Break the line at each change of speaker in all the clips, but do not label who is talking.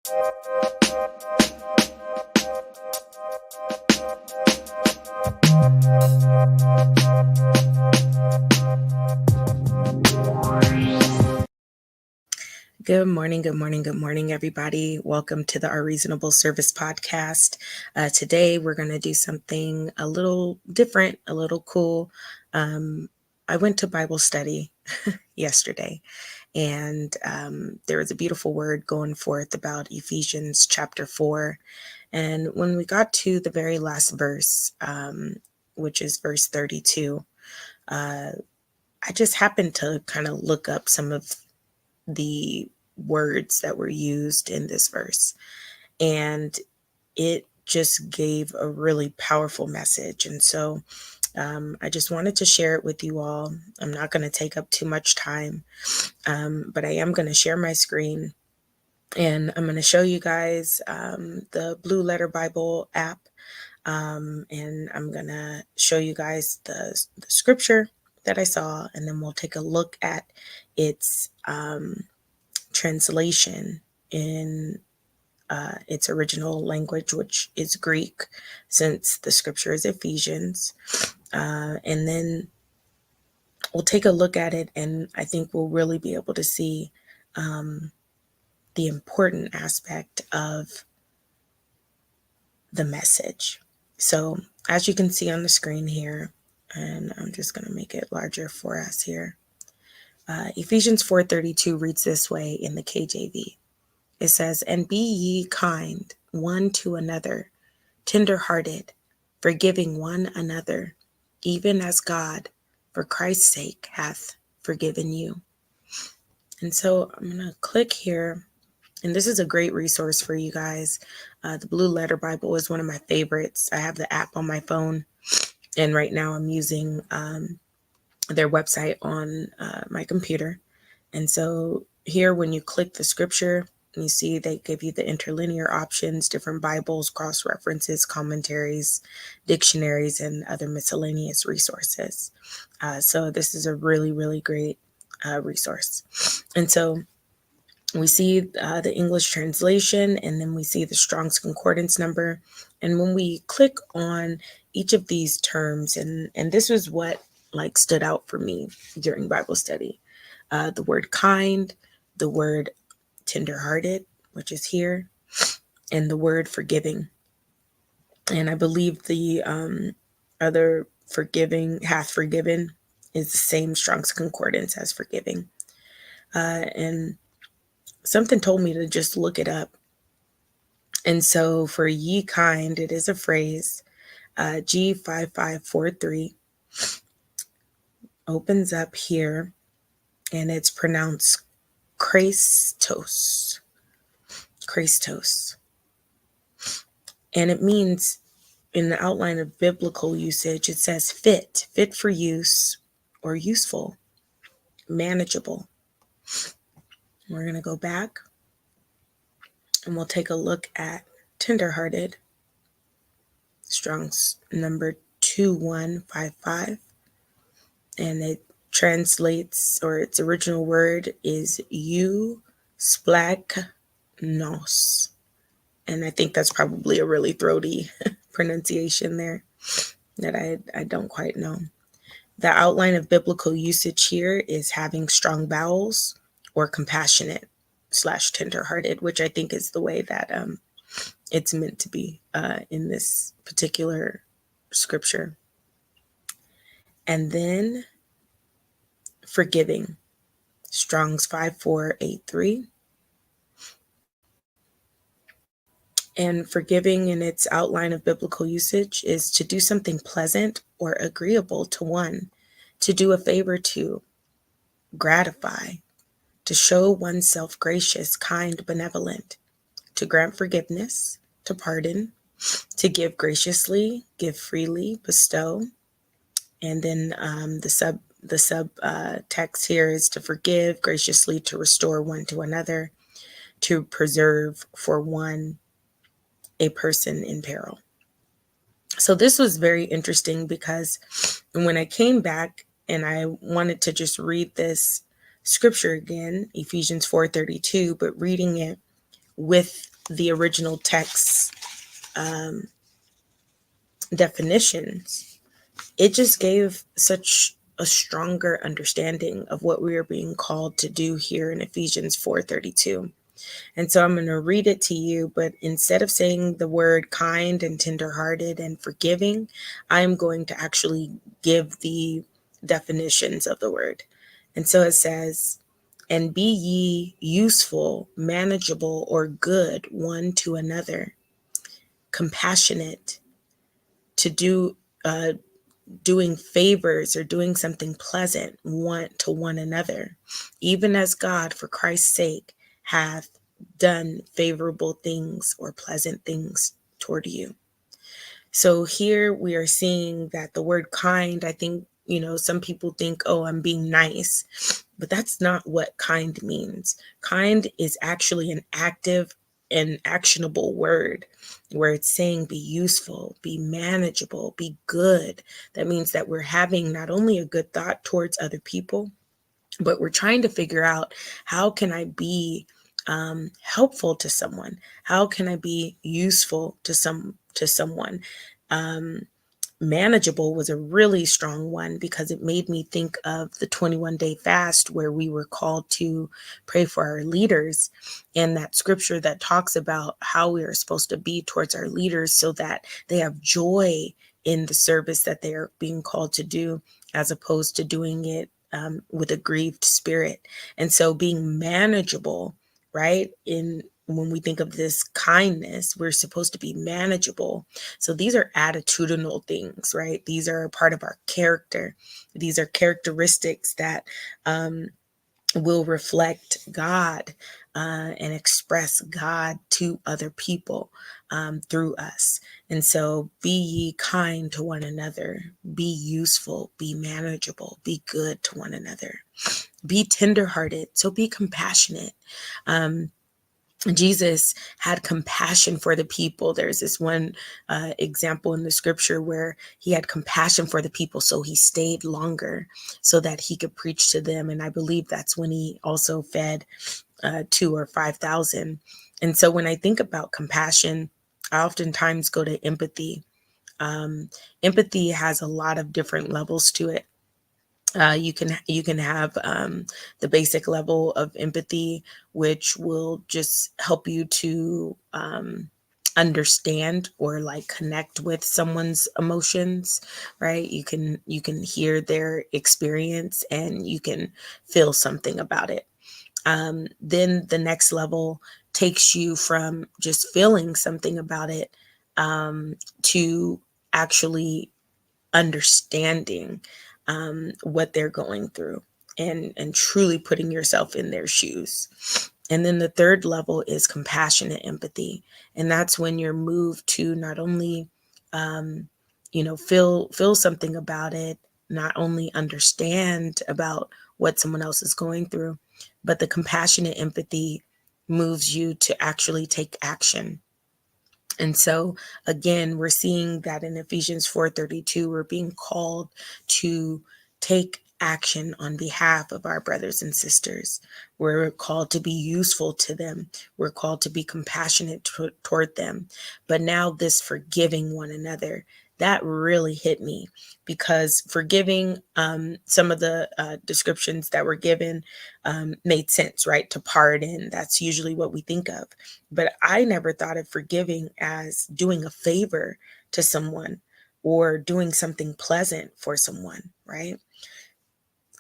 Good morning, everybody. Welcome to the Our Reasonable Service podcast. Today, we're going to do something a little different, a little cool. I went to Bible study yesterday, and there was a beautiful word going forth about Ephesians chapter 4. And when we got to the very last verse, which is verse 32, I just happened to kind of look up some of the words that were used in this verse, and it just gave a really powerful message. And so I just wanted to share it with you all. I'm not going to take up too much time, but I am going to share my screen, and I'm going to show you guys the Blue Letter Bible app, and I'm going to show you guys the scripture that I saw, and then we'll take a look at its translation in its original language, which is Greek, since the scripture is Ephesians. And then we'll take a look at it, and I think we'll really be able to see the important aspect of the message. So as you can see on the screen here, and I'm just going to make it larger for us here. Ephesians 4:32 reads this way in the KJV. It says, "And be ye kind one to another, tender-hearted, forgiving one another, even as God, for Christ's sake, hath forgiven you." And so I'm going to click here, and this is a great resource for you guys. The Blue Letter Bible is one of my favorites. I have the app on my phone, and right now I'm using their website on my computer. And so here, when you click the scripture, you see they give you the interlinear options, different Bibles, cross-references, commentaries, dictionaries, and other miscellaneous resources. So this is a really, really great resource. And so we see the English translation, and then we see the Strong's Concordance number. And when we click on each of these terms, and this was what stood out for me during Bible study, the word kind, the word tenderhearted, which is here, and the word forgiving. And I believe the other forgiving, hath forgiven, is the same Strong's Concordance as forgiving. And something told me to just look it up. And so for ye kind, it is a phrase. G5543 opens up here, and it's pronounced Christos. And it means, in the outline of biblical usage, it says fit for use or useful, manageable. We're going to go back, and we'll take a look at tenderhearted, Strong's number 2155. And it translates, or its original word is splagnos. And I think that's probably a really throaty pronunciation there that I don't quite know. The outline of biblical usage here is having strong bowels or compassionate / tenderhearted, which I think is the way that it's meant to be in this particular scripture. And then forgiving, Strong's 5483. And forgiving in its outline of biblical usage is to do something pleasant or agreeable to one, to do a favor to, gratify, to show oneself gracious, kind, benevolent, to grant forgiveness, to pardon, to give graciously, give freely, bestow. And then the sub text here is to forgive graciously, to restore one to another, to preserve for one, a person in peril. So this was very interesting, because when I came back and I wanted to just read this scripture again, Ephesians 4:32, but reading it with the original text definitions, it just gave such a stronger understanding of what we are being called to do here in Ephesians 4:32. And so I'm going to read it to you, but instead of saying the word kind and tenderhearted and forgiving, I'm going to actually give the definitions of the word. And so it says, "And be ye useful, manageable, or good one to another, compassionate, to do doing favors or doing something pleasant one to one another, even as God for Christ's sake hath done favorable things or pleasant things toward you." So here we are seeing that the word kind, I think, some people think, oh, I'm being nice, but that's not what kind means. Kind is actually an active and actionable word where it's saying be useful, be manageable, be good. That means that we're having not only a good thought towards other people, but we're trying to figure out, how can I be helpful to someone? How can I be useful to someone? Um, Manageable was a really strong one because it made me think of the 21-day fast where we were called to pray for our leaders, and that scripture that talks about how we are supposed to be towards our leaders so that they have joy in the service that they are being called to do, as opposed to doing it with a grieved spirit. And so being manageable, right? When we think of this kindness, we're supposed to be manageable. So these are attitudinal things, right? These are a part of our character. These are characteristics that will reflect God and express God to other people through us. And so be ye kind to one another, be useful, be manageable, be good to one another, be tenderhearted. So be compassionate. Jesus had compassion for the people. There's this one example in the scripture where he had compassion for the people, so he stayed longer so that he could preach to them. And I believe that's when he also fed 2,000 or 5,000. And so when I think about compassion, I oftentimes go to empathy. Empathy has a lot of different levels to it. You can have the basic level of empathy, which will just help you to understand or like connect with someone's emotions, right? You can hear their experience and you can feel something about it. Then the next level takes you from just feeling something about it to actually understanding what they're going through, and truly putting yourself in their shoes. And then the third level is compassionate empathy, and that's when you're moved to not only feel something about it, not only understand about what someone else is going through, but the compassionate empathy moves you to actually take action. And so again, we're seeing that in Ephesians 4:32, we're being called to take action on behalf of our brothers and sisters. We're called to be useful to them. We're called to be compassionate toward them. But now this forgiving one another, that really hit me, because forgiving, some of the descriptions that were given made sense, right? To pardon, that's usually what we think of. But I never thought of forgiving as doing a favor to someone or doing something pleasant for someone, right?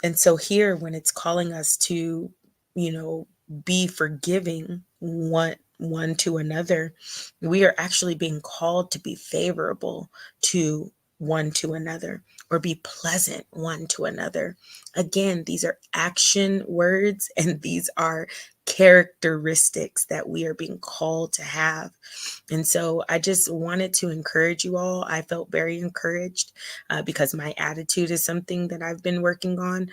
And so here, when it's calling us to, be forgiving one to another, we are actually being called to be favorable to one to another, or be pleasant one to another. Again, these are action words, and these are characteristics that we are being called to have. And so I just wanted to encourage you all. I felt very encouraged because my attitude is something that I've been working on.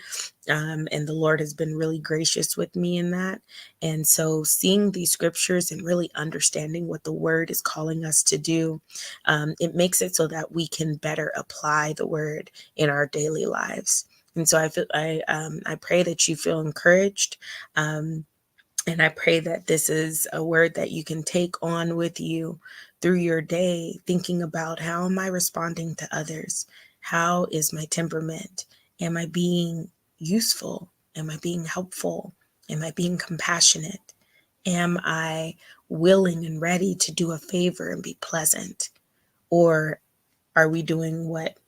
And the Lord has been really gracious with me in that. And so seeing these scriptures and really understanding what the word is calling us to do, it makes it so that we can better apply the word in our daily lives. And so I pray that you feel encouraged. And I pray that this is a word that you can take on with you through your day, thinking about, how am I responding to others? How is my temperament? Am I being useful? Am I being helpful? Am I being compassionate? Am I willing and ready to do a favor and be pleasant? Or are we doing what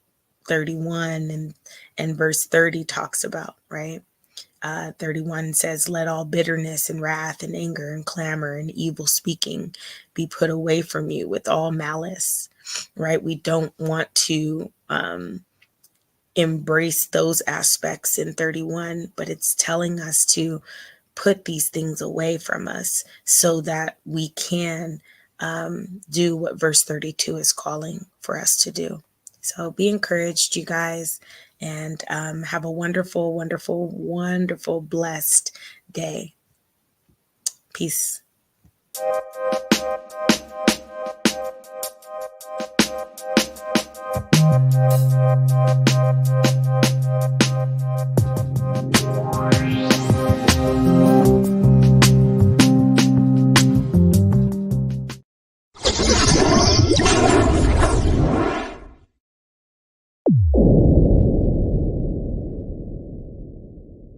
31 and verse 30 talks about, right? 31 says, let all bitterness and wrath and anger and clamor and evil speaking be put away from you with all malice, right? We don't want to embrace those aspects in 31, but it's telling us to put these things away from us so that we can do what verse 32 is calling for us to do. So be encouraged, you guys, and have a wonderful, wonderful, wonderful, blessed day. Peace.